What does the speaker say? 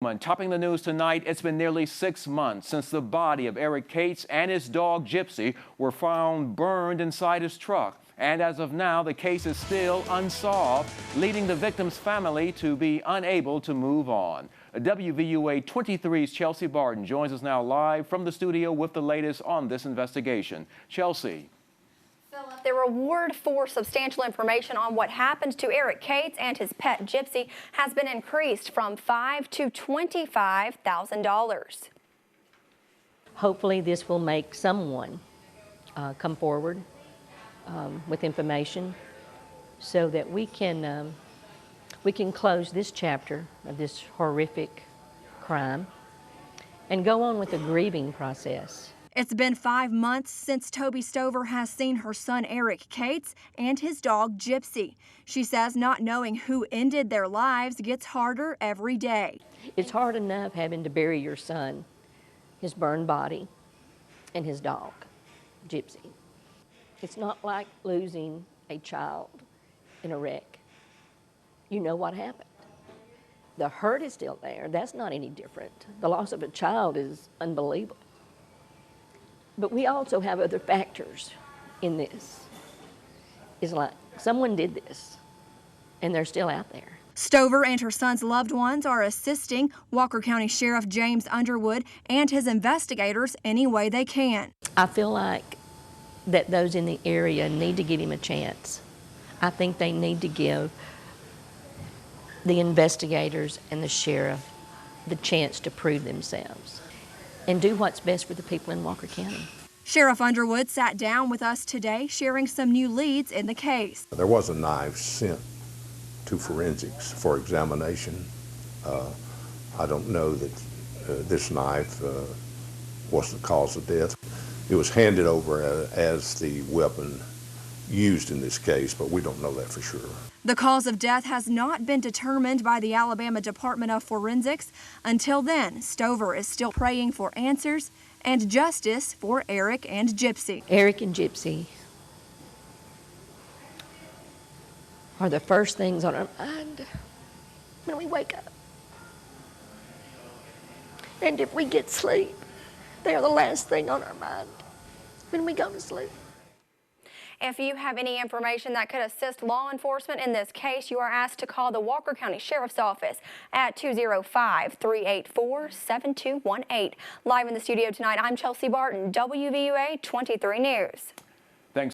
development topping the news tonight. It's been nearly 6 months since the body of Eric Cates and his dog Gypsy were found burned inside his truck. And as of now, the case is still unsolved, leading the victim's family to be unable to move on. WVUA 23's Chelsea Barton joins us now live from the studio with the latest on this investigation. Chelsea. The reward for substantial information on what happened to Eric Cates and his pet Gypsy has been increased from $5,000 to $25,000. Hopefully this will make someone come forward with information so that we can close this chapter of this horrific crime and go on with the grieving process. It's been 5 months since Toby Stover has seen her son Eric Cates and his dog Gypsy. She says not knowing who ended their lives gets harder every day. It's hard enough having to bury your son, his burned body, and his dog, Gypsy. It's not like losing a child in a wreck. You know what happened. The hurt is still there. That's not any different. The loss of a child is unbelievable. But we also have other factors in this. It's like someone did this, and they're still out there. Stover and her son's loved ones are assisting Walker County Sheriff James Underwood and his investigators any way they can. I feel like that those in the area need to give him a chance. I think they need to give the investigators and the sheriff the chance to prove themselves and do what's best for the people in Walker County. Sheriff Underwood sat down with us today, sharing some new leads in the case. There was a knife sent to forensics for examination. I don't know that this knife was the cause of death. It was handed over as the weapon used in this case, but we don't know that for sure. The cause of death has not been determined by the Alabama Department of Forensics. Until then, Stover is still praying for answers and justice for Eric and Gypsy. Eric and Gypsy are the first things on our mind when we wake up. And if we get sleep, they are the last thing on our mind when we go to sleep. If you have any information that could assist law enforcement in this case, you are asked to call the Walker County Sheriff's Office at 205-384-7218. Live in the studio tonight, I'm Chelsea Barton, WVUA 23 News.